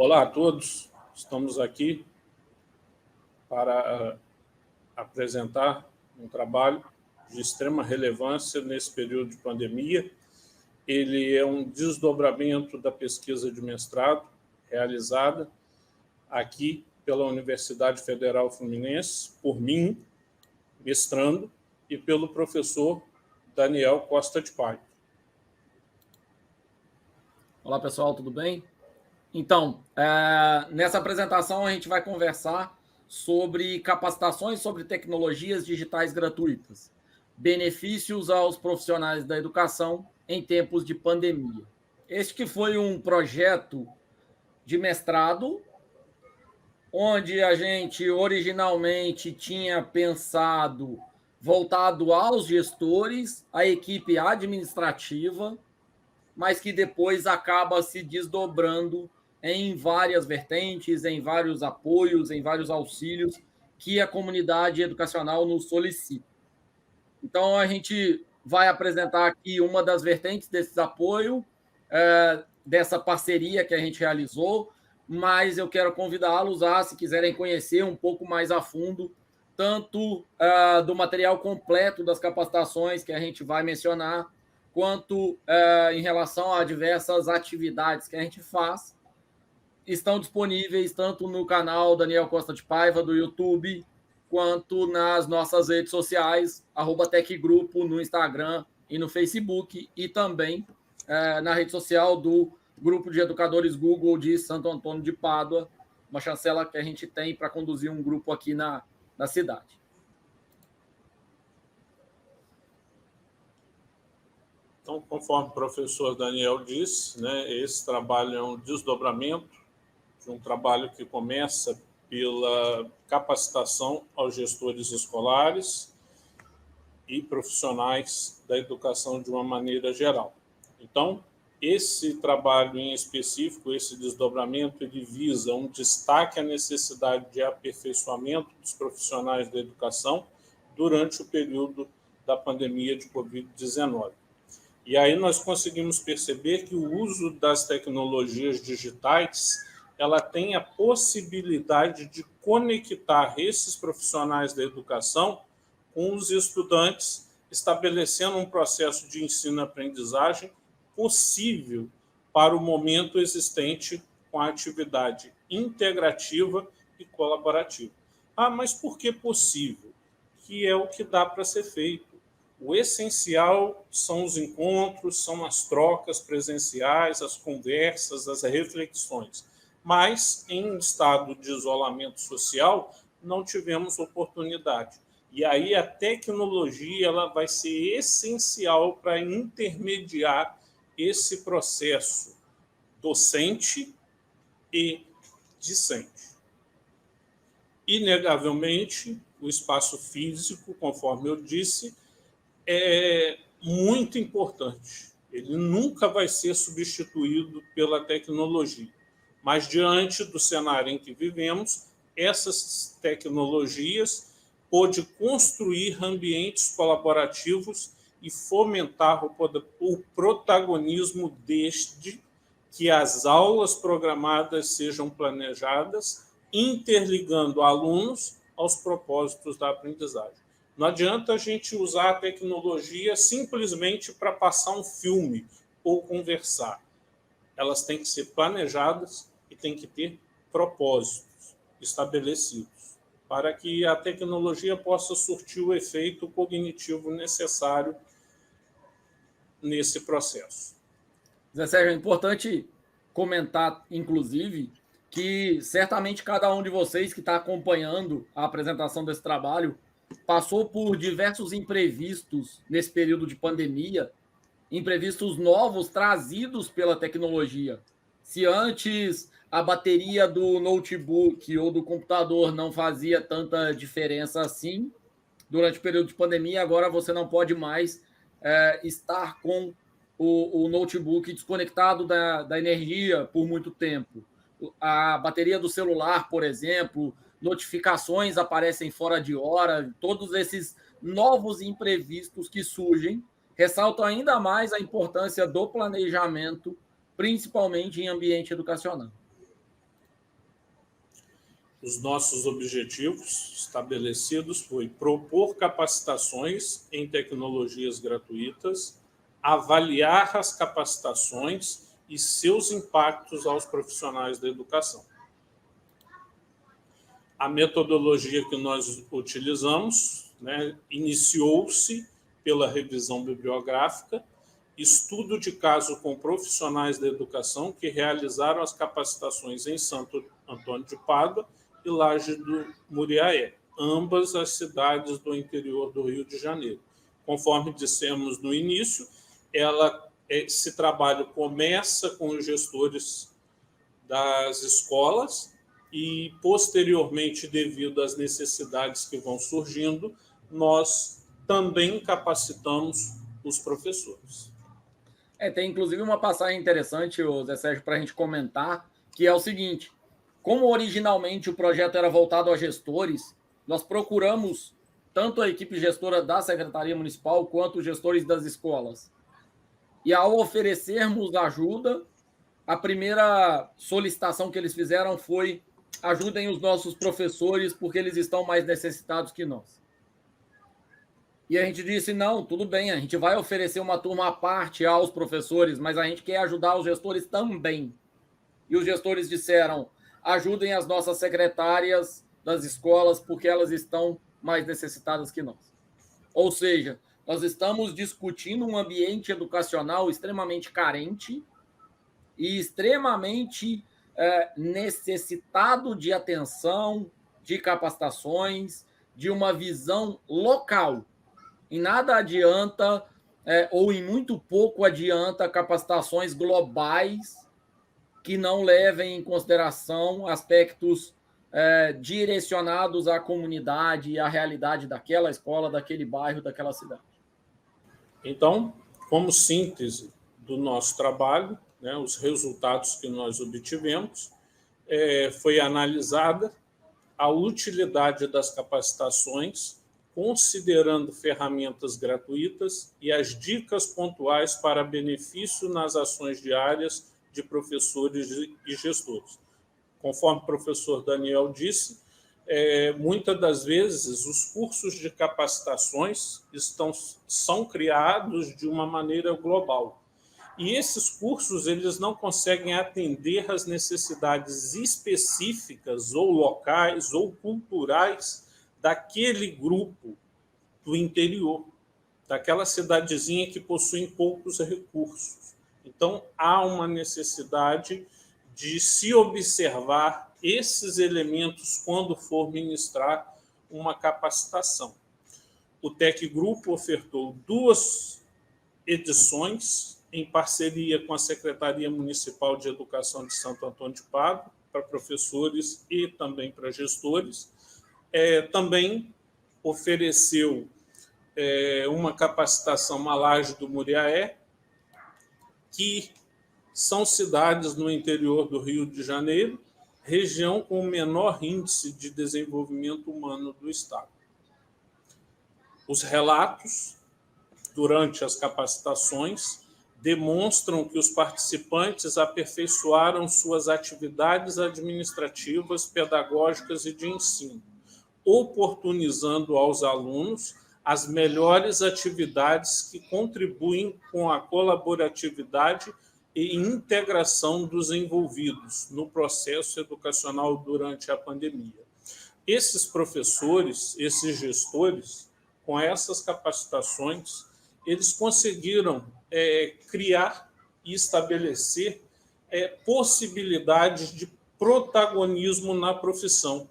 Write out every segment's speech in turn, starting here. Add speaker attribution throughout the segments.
Speaker 1: Olá a todos, estamos aqui para apresentar um trabalho de extrema relevância nesse período de pandemia. Ele é um desdobramento da pesquisa de mestrado realizada aqui pela Universidade Federal Fluminense, por mim, mestrando, e pelo professor Daniel Costa de Paiva.
Speaker 2: Olá, pessoal, tudo bem? Então, nessa apresentação a gente vai conversar sobre capacitações sobre tecnologias digitais gratuitas, benefícios aos profissionais da educação em tempos de pandemia. Este que foi um projeto de mestrado, onde a gente originalmente tinha pensado voltado aos gestores, à equipe administrativa, mas que depois acaba se desdobrando em várias vertentes, em vários apoios, em vários auxílios que a comunidade educacional nos solicita. Então, a gente vai apresentar aqui uma das vertentes desses apoios, dessa parceria que a gente realizou, mas eu quero convidá-los a, se quiserem conhecer um pouco mais a fundo, tanto do material completo das capacitações que a gente vai mencionar, quanto em relação a diversas atividades que a gente faz, estão disponíveis tanto no canal Daniel Costa de Paiva, do YouTube, quanto nas nossas redes sociais, @techgrupo no Instagram e no Facebook, e também na rede social do Grupo de Educadores Google de Santo Antônio de Pádua, uma chancela que a gente tem para conduzir um grupo aqui na cidade.
Speaker 1: Então, conforme o professor Daniel disse, esse trabalho é um desdobramento de um trabalho que começa pela capacitação aos gestores escolares e profissionais da educação de uma maneira geral. Então, esse trabalho em específico, esse desdobramento, ele visa um destaque à necessidade de aperfeiçoamento dos profissionais da educação durante o período da pandemia de Covid-19. E aí nós conseguimos perceber que o uso das tecnologias digitais, ela tem a possibilidade de conectar esses profissionais da educação com os estudantes, estabelecendo um processo de ensino-aprendizagem possível para o momento existente com a atividade integrativa e colaborativa. Mas por que possível? Que é o que dá para ser feito. O essencial são os encontros, são as trocas presenciais, as conversas, as reflexões. Mas, em estado de isolamento social, não tivemos oportunidade. E aí a tecnologia ela vai ser essencial para intermediar esse processo docente e discente. Inegavelmente, o espaço físico, conforme eu disse, é muito importante. Ele nunca vai ser substituído pela tecnologia. Mas, diante do cenário em que vivemos, essas tecnologias pôde construir ambientes colaborativos e fomentar o protagonismo desde que as aulas programadas sejam planejadas, interligando alunos aos propósitos da aprendizagem. Não adianta a gente usar a tecnologia simplesmente para passar um filme ou conversar. Elas têm que ser planejadas e têm que ter propósitos estabelecidos para que a tecnologia possa surtir o efeito cognitivo necessário nesse processo.
Speaker 2: Zé Sérgio, é importante comentar, inclusive, que certamente cada um de vocês que está acompanhando a apresentação desse trabalho passou por diversos imprevistos nesse período de pandemia, imprevistos novos trazidos pela tecnologia. Se antes a bateria do notebook ou do computador não fazia tanta diferença assim, durante o período de pandemia, agora você não pode mais estar com o notebook desconectado da energia por muito tempo. A bateria do celular, por exemplo, notificações aparecem fora de hora, todos esses novos imprevistos que surgem ressaltam ainda mais a importância do planejamento, principalmente em ambiente educacional.
Speaker 1: os nossos objetivos estabelecidos foi propor capacitações em tecnologias gratuitas, avaliar as capacitações e seus impactos aos profissionais da educação. A metodologia que nós utilizamos, né, iniciou-se pela revisão bibliográfica, estudo de caso com profissionais da educação que realizaram as capacitações em Santo Antônio de Pádua e Laje do Muriaé, ambas as cidades do interior do Rio de Janeiro. Conforme dissemos no início, esse trabalho começa com os gestores das escolas e, posteriormente, devido às necessidades que vão surgindo, nós também capacitamos os professores.
Speaker 2: Tem inclusive uma passagem interessante, Zé Sérgio, para a gente comentar, que é o seguinte: como originalmente o projeto era voltado a gestores, nós procuramos tanto a equipe gestora da Secretaria Municipal quanto os gestores das escolas. E ao oferecermos ajuda, a primeira solicitação que eles fizeram foi: ajudem os nossos professores porque eles estão mais necessitados que nós. E a gente disse: não, tudo bem, a gente vai oferecer uma turma à parte aos professores, mas a gente quer ajudar os gestores também. E os gestores disseram: ajudem as nossas secretárias das escolas porque elas estão mais necessitadas que nós. Ou seja, nós estamos discutindo um ambiente educacional extremamente carente e extremamente necessitado de atenção, de capacitações, de uma visão local. Em nada adianta, ou em muito pouco adianta, capacitações globais que não levem em consideração aspectos direcionados à comunidade e à realidade daquela escola, daquele bairro, daquela cidade.
Speaker 1: Então, como síntese do nosso trabalho, né, os resultados que nós obtivemos, foi analisada a utilidade das capacitações, considerando ferramentas gratuitas e as dicas pontuais para benefício nas ações diárias de professores e gestores. Conforme o professor Daniel disse, muitas das vezes os cursos de capacitações são criados de uma maneira global. E esses cursos eles não conseguem atender às necessidades específicas ou locais ou culturais daquele grupo do interior, daquela cidadezinha que possui poucos recursos. Então, há uma necessidade de se observar esses elementos quando for ministrar uma capacitação. O Tec Grupo ofertou 2 edições em parceria com a Secretaria Municipal de Educação de Santo Antônio de Pádua, para professores e também para gestores. Também ofereceu uma capacitação na Laje do Muriaé, que são cidades no interior do Rio de Janeiro, região com o menor índice de desenvolvimento humano do Estado. Os relatos durante as capacitações demonstram que os participantes aperfeiçoaram suas atividades administrativas, pedagógicas e de ensino, oportunizando aos alunos as melhores atividades que contribuem com a colaboratividade e integração dos envolvidos no processo educacional durante a pandemia. Esses professores, esses gestores, com essas capacitações, eles conseguiram criar e estabelecer possibilidades de protagonismo na profissão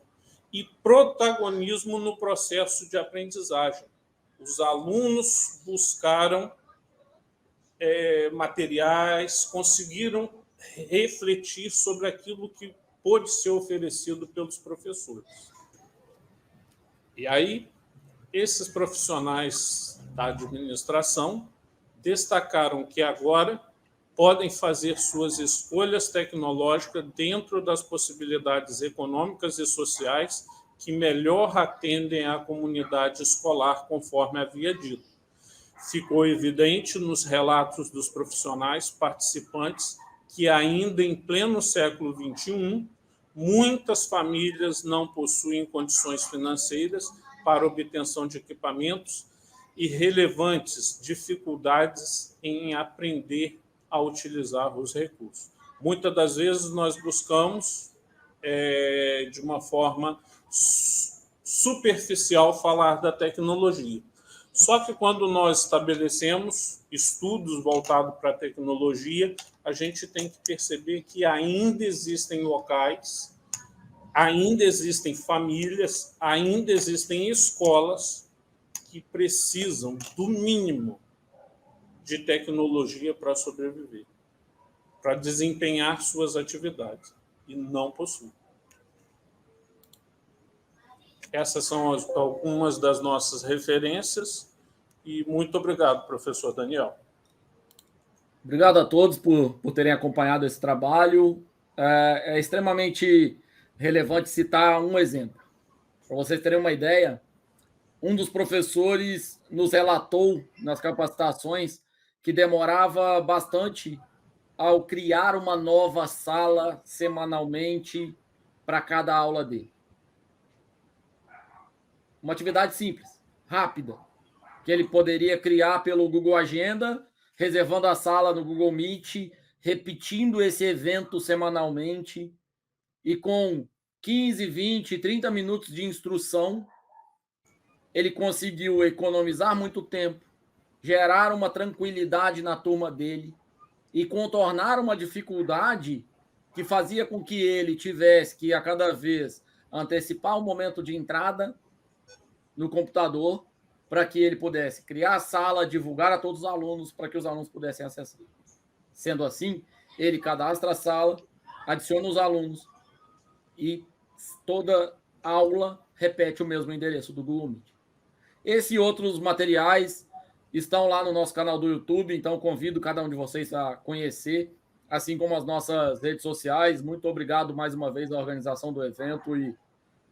Speaker 1: e protagonismo no processo de aprendizagem. Os alunos buscaram materiais, conseguiram refletir sobre aquilo que pôde ser oferecido pelos professores. E aí, esses profissionais da administração destacaram que agora podem fazer suas escolhas tecnológicas dentro das possibilidades econômicas e sociais que melhor atendem à comunidade escolar, conforme havia dito. Ficou evidente nos relatos dos profissionais participantes que, ainda em pleno século XXI, Muitas famílias não possuem condições financeiras para obtenção de equipamentos e relevantes dificuldades em aprender a utilizar os recursos. Muitas das vezes nós buscamos, de uma forma superficial, falar da tecnologia. Só que quando nós estabelecemos estudos voltados para a tecnologia, a gente tem que perceber que ainda existem locais, ainda existem famílias, ainda existem escolas que precisam do mínimo de tecnologia para sobreviver, para desempenhar suas atividades, e não possuem. Essas são algumas das nossas referências e muito obrigado, professor Daniel.
Speaker 2: Obrigado a todos por terem acompanhado esse trabalho. É extremamente relevante citar um exemplo. Para vocês terem uma ideia, um dos professores nos relatou nas capacitações que demorava bastante ao criar uma nova sala semanalmente para cada aula dele. Uma atividade simples, rápida, que ele poderia criar pelo Google Agenda, reservando a sala no Google Meet, repetindo esse evento semanalmente e com 15, 20, 30 minutos de instrução, ele conseguiu economizar muito tempo, gerar uma tranquilidade na turma dele e contornar uma dificuldade que fazia com que ele tivesse que, a cada vez, antecipar o momento de entrada no computador para que ele pudesse criar a sala, divulgar a todos os alunos para que os alunos pudessem acessar. Sendo assim, ele cadastra a sala, adiciona os alunos e toda aula repete o mesmo endereço do Google Meet. Esse e outros materiais estão lá no nosso canal do YouTube, então convido cada um de vocês a conhecer, assim como as nossas redes sociais. Muito obrigado mais uma vez à organização do evento e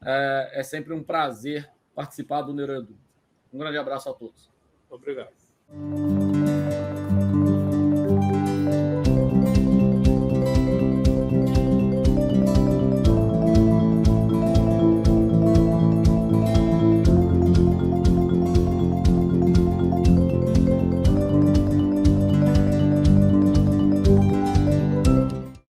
Speaker 2: é sempre um prazer participar do NeuroEdu. Um grande abraço a todos.
Speaker 1: Obrigado.